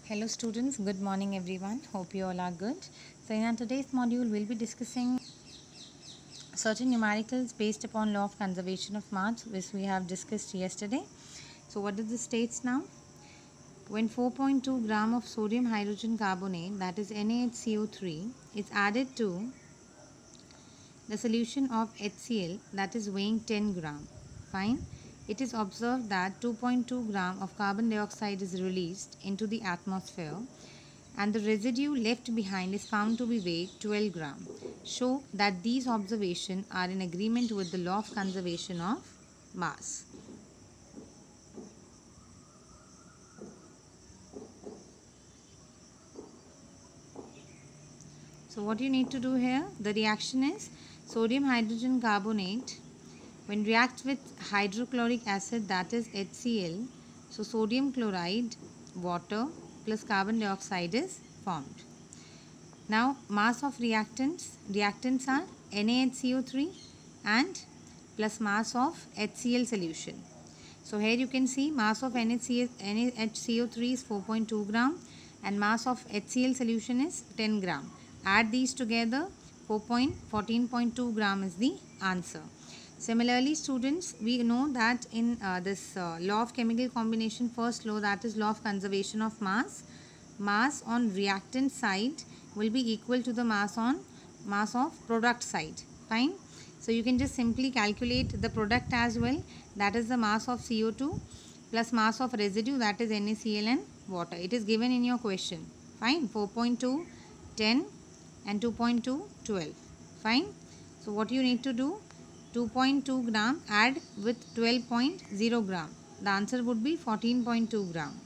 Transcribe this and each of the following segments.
Hello students, good morning everyone. Hope you all are good. So in our today's module, we'll be discussing certain numericals based upon law of conservation of mass, which we have discussed yesterday. So what is the states now? When 4.2 gram of sodium hydrogen carbonate, that is NaHCO3, is added to the solution of HCl, that is weighing 10 gram. Fine. It is observed that 2.2 gram of carbon dioxide is released into the atmosphere and the residue left behind is found to be weighed 12 gram. Show that these observations are in agreement with the law of conservation of mass. So what you need to do here, the reaction is sodium hydrogen carbonate when reacts with hydrochloric acid, that is HCl, so sodium chloride, water plus carbon dioxide is formed. Now mass of reactants are NaHCO3 and plus mass of HCl solution. So here you can see mass of NaHCO3 is 4.2 gram and mass of HCl solution is 10 gram. Add these together, 14.2 gram is the answer. Similarly, students, we know that in this law of chemical combination, first law, that is law of conservation of mass, mass on reactant side will be equal to the mass of product side. Fine. So you can just simply calculate the product as well, that is the mass of CO2 plus mass of residue, that is NaCl and water. It is given in your question. Fine. 4.2, 10 and 2.2, 12. Fine. So what you need to do, 2.2 gram add with 12.0 gram. The answer would be 14.2 gram.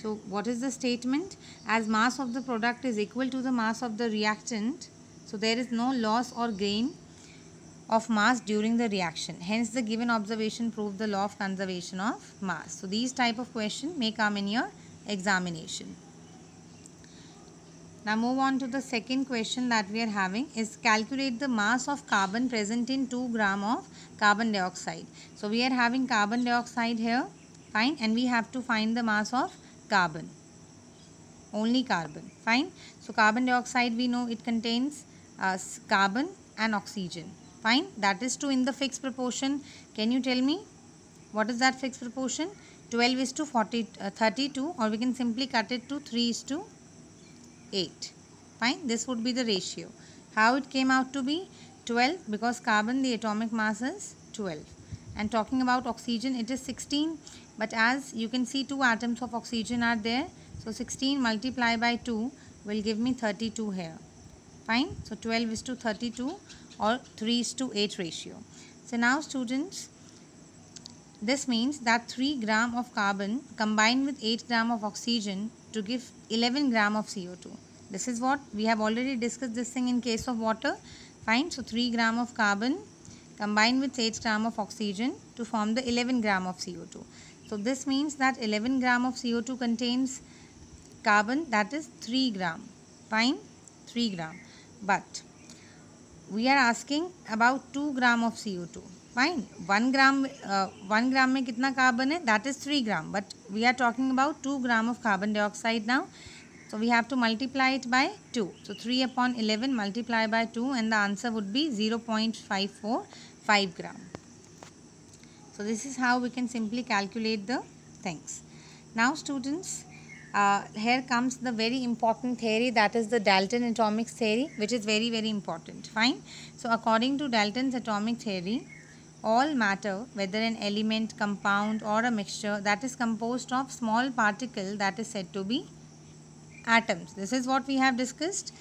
So what is the statement? As mass of the product is equal to the mass of the reactant, so there is no loss or gain of mass during the reaction. Hence the given observation proved the law of conservation of mass. So these type of question may come in your examination. Now move on to the second question that we are having is calculate the mass of carbon present in 2 gram of carbon dioxide. So we are having carbon dioxide here, fine, and we have to find the mass of carbon, only carbon, fine. So carbon dioxide, we know it contains carbon and oxygen, fine, that is 2 in the fixed proportion. Can you tell me what is that fixed proportion? 12 is to 32, or we can simply cut it to 3 is to 8. Fine, this would be the ratio. How it came out to be 12? Because carbon, the atomic mass is 12. And talking about oxygen, it is 16. But as you can see, 2 atoms of oxygen are there. So 16 multiplied by 2 will give me 32 here. Fine. So 12 is to 32 or 3 is to 8 ratio. So now students, this means that 3 gram of carbon combined with 8 gram of oxygen to give 11 gram of CO2. This is what we have already discussed this thing in case of water. Fine. So 3 gram of carbon combined with 8 gram of oxygen to form the 11 gram of CO2. So this means that 11 gram of CO2 contains carbon, that is 3 gram. Fine. 3 gram. But we are asking about 2 gram of CO2. Fine. 1 gram में कितना carbon है? That is 3 gram. But we are talking about 2 gram of carbon dioxide now. So we have to multiply it by 2. So 3 upon 11 multiply by 2 and the answer would be 0.545 gram. So this is how we can simply calculate the things. Now students, here comes the very important theory, that is the Dalton atomic theory, which is very, very important. Fine. So according to Dalton's atomic theory, all matter, whether an element, compound or a mixture, that is composed of small particle, that is said to be atoms. This is what we have discussed.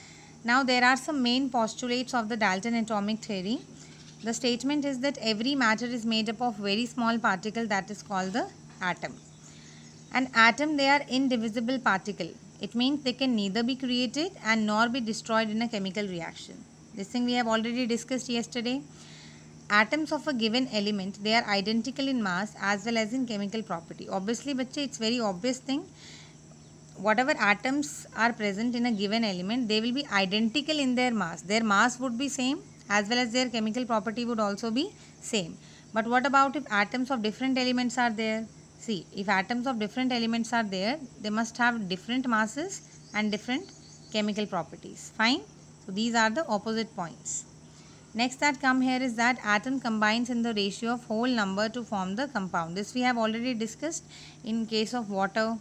Now there are some main postulates of the Dalton atomic theory. The statement is that every matter is made up of very small particle, that is called the atom. An atom, they are indivisible particle. It means they can neither be created and nor be destroyed in a chemical reaction. This thing we have already discussed yesterday. Atoms of a given element, they are identical in mass as well as in chemical property. Obviously, bache, it's very obvious thing. Whatever atoms are present in a given element, they will be identical in their mass. Their mass would be same as well as their chemical property would also be same. But what about if atoms of different elements are there? See, if atoms of different elements are there, they must have different masses and different chemical properties. Fine. So these are the opposite points. Next that come here is that atom combines in the ratio of whole number to form the compound. This we have already discussed in case of water.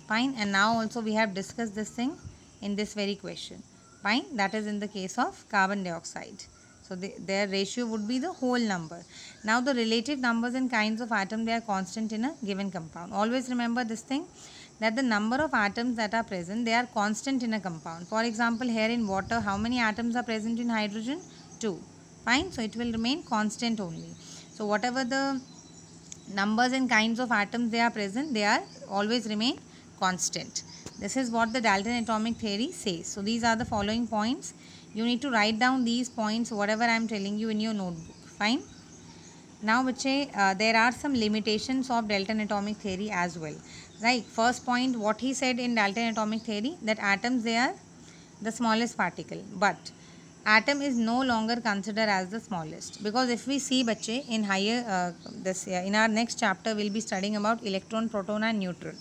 Fine. And now also we have discussed this thing in this very question. Fine. That is in the case of carbon dioxide. So their ratio would be the whole number. Now the relative numbers and kinds of atom, they are constant in a given compound. Always remember this thing, that the number of atoms that are present, they are constant in a compound. For example, here in water, how many atoms are present in hydrogen? 2. Fine. So it will remain constant only. So whatever the numbers and kinds of atoms they are present, they are always remain constant. This is what the Dalton atomic theory says. So these are the following points. You need to write down these points, whatever I am telling you, in your notebook. Fine. Now, there are some limitations of Dalton atomic theory as well. Right. First point, what he said in Dalton atomic theory, that atoms, they are the smallest particle. But atom is no longer considered as the smallest, because if we see bache in higher in our next chapter we'll be studying about electron, proton and neutron.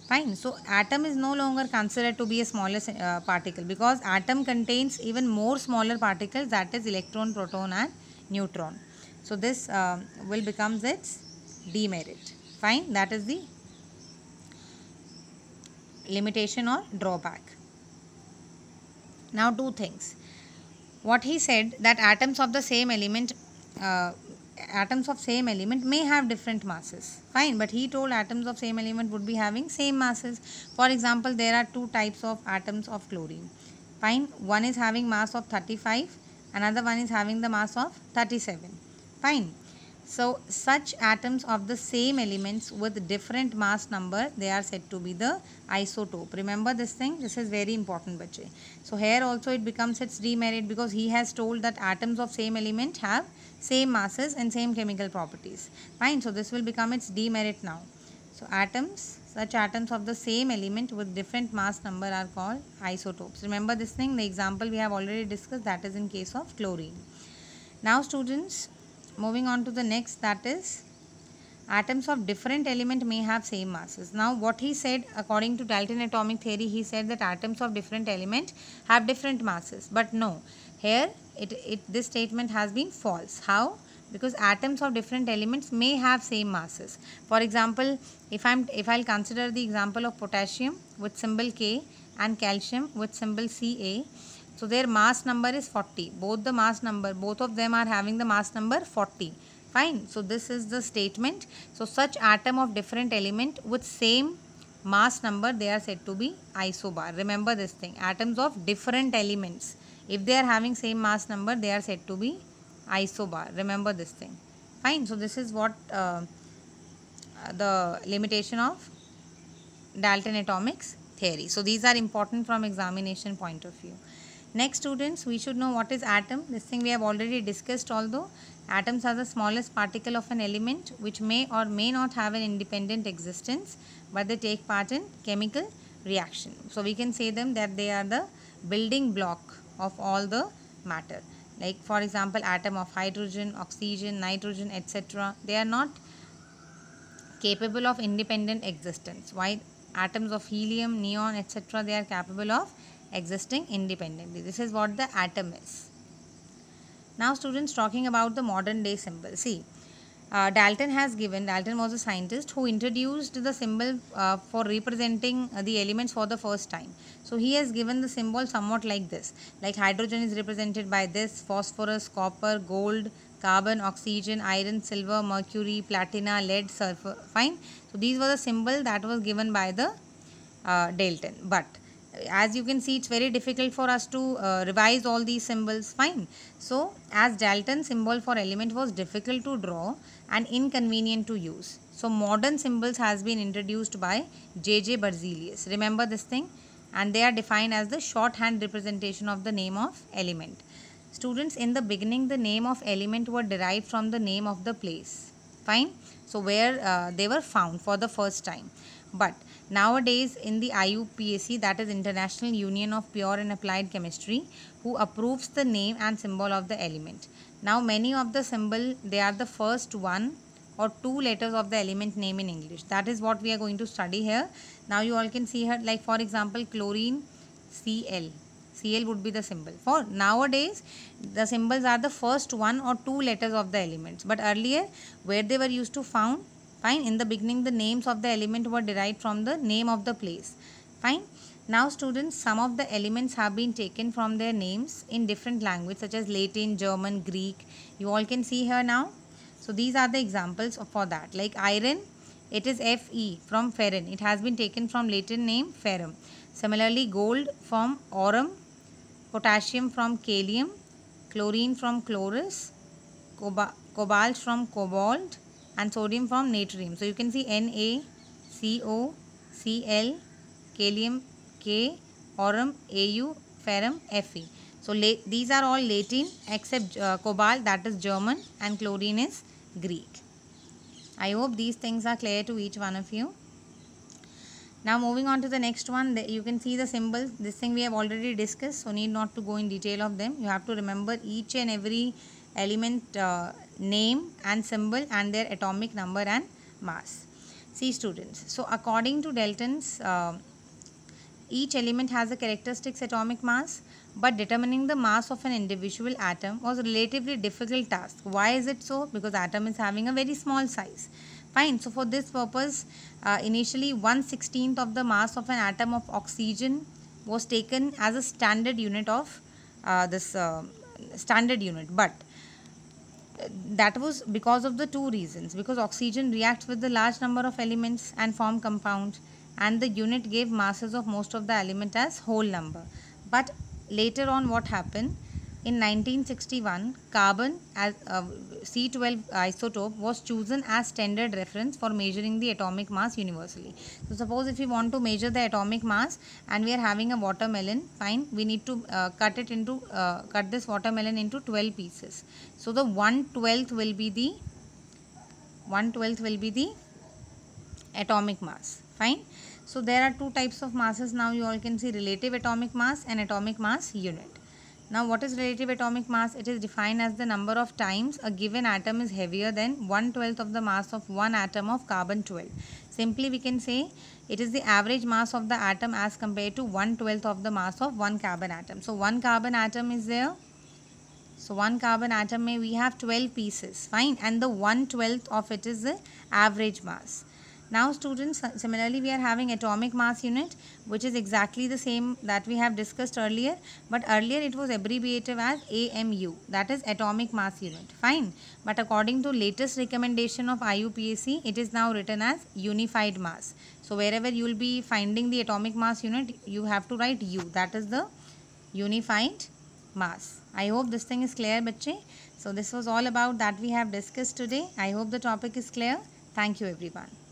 Fine. So atom is no longer considered to be a smallest particle, because atom contains even more smaller particles, that is electron, proton and neutron. So this will become its demerit. Fine. That is the limitation or drawback. Now two things. What he said, that atoms of same element may have different masses. Fine. But he told atoms of same element would be having same masses. For example, there are two types of atoms of chlorine. Fine. One is having mass of 35, another one is having the mass of 37. Fine. So such atoms of the same elements with different mass number, they are said to be the isotope. Remember this thing, this is very important bache. So here also it becomes its demerit, because he has told that atoms of same element have same masses and same chemical properties. Fine. So this will become its demerit now. So such atoms of the same element with different mass number are called isotopes. Remember this thing, the example we have already discussed, that is in case of chlorine. Now students, moving on to the next, that is atoms of different element may have same masses. Now what he said, according to Dalton atomic theory, he said that atoms of different element have different masses. But no, here this statement has been false. How? Because atoms of different elements may have same masses. For example, if I'll consider the example of potassium with symbol K and calcium with symbol Ca. So their mass number is 40. Both of them are having the mass number 40. Fine. So this is the statement. So such atom of different element with same mass number, they are said to be isobar. Remember this thing. Atoms of different elements, if they are having same mass number, they are said to be isobar. Remember this thing. Fine. So this is what the limitation of Dalton atomics theory. So these are important from examination point of view. Next students, we should know what is atom. This thing we have already discussed, although atoms are the smallest particle of an element which may or may not have an independent existence, but they take part in chemical reaction. So we can say them that they are the building block of all the matter. Like for example, atom of hydrogen, oxygen, nitrogen, etc. They are not capable of independent existence. While atoms of helium, neon, etc. they are capable of existing independently. This is what the atom is. Now students, talking about the modern day symbol. See, Dalton was a scientist who introduced the symbol for representing the elements for the first time. So he has given the symbol somewhat like this. Like hydrogen is represented by this, phosphorus, copper, gold, carbon, oxygen, iron, silver, mercury, platina, lead, sulfur. Fine. So these were the symbol that was given by the Dalton. But as you can see, it's very difficult for us to revise all these symbols. Fine. So as Dalton's symbol for element was difficult to draw and inconvenient to use, so modern symbols has been introduced by J.J. Berzelius. Remember this thing, and they are defined as the shorthand representation of the name of element. Students, in the beginning the name of element were derived from the name of the place. Fine. So where they were found for the first time. But nowadays in the IUPAC, that is International Union of Pure and Applied Chemistry, who approves the name and symbol of the element. Now many of the symbol, they are the first one or 2 letters of the element name in English. That is what we are going to study here. Now you all can see here, like for example chlorine, Cl. Cl would be the symbol. For nowadays the symbols are the first 1 or 2 letters of the elements, but earlier where they were used to found, fine, in the beginning the names of the element were derived from the name of the place. Fine. Now students, some of the elements have been taken from their names in different languages such as Latin, German, Greek. You all can see here now. So these are the examples for that. Like iron, it is Fe from ferrin. It has been taken from Latin name ferrum. Similarly, gold from aurum, potassium from kalium, chlorine from chlorus, cobalt from cobalt, and sodium from natrium. So you can see NaCO, Cl, kalium K, aurum Au, ferrum Fe. So these are all Latin except cobalt, that is German, and chlorine is Greek. I hope these things are clear to each one of you. Now moving on to the next one, you can see the symbols. This thing we have already discussed, so need not to go in detail of them. You have to remember each and every element name and symbol and their atomic number and mass. See students, so according to Dalton's, each element has a characteristic atomic mass, but determining the mass of an individual atom was a relatively difficult task. Why is it so? Because atom is having a very small size. Fine. So for this purpose, initially 1/16th of the mass of an atom of oxygen was taken as a standard unit of standard unit, but that was because of the two reasons. Because oxygen reacts with the large number of elements and form compounds, and the unit gave masses of most of the element as whole number. But later on what happened? In 1961, carbon as C12 isotope was chosen as standard reference for measuring the atomic mass universally. So suppose if we want to measure the atomic mass and we are having a watermelon, fine, we need to cut this watermelon into 12 pieces. So the 1/12 will be the atomic mass. Fine. So there are two types of masses. Now you all can see relative atomic mass and atomic mass unit. Now what is relative atomic mass? It is defined as the number of times a given atom is heavier than 1/12 of the mass of one atom of carbon 12. Simply we can say it is the average mass of the atom as compared to 1/12 of the mass of one carbon atom. So one carbon atom is there. So one carbon atom we have 12 pieces. Fine. And the 1/12 of it is the average mass. Now students, similarly we are having atomic mass unit, which is exactly the same that we have discussed earlier, but earlier it was abbreviated as AMU, that is atomic mass unit. Fine. But according to latest recommendation of IUPAC, it is now written as unified mass. So wherever you will be finding the atomic mass unit, you have to write U, that is the unified mass. I hope this thing is clear, bachche. So this was all about that we have discussed today. I hope the topic is clear. Thank you everyone.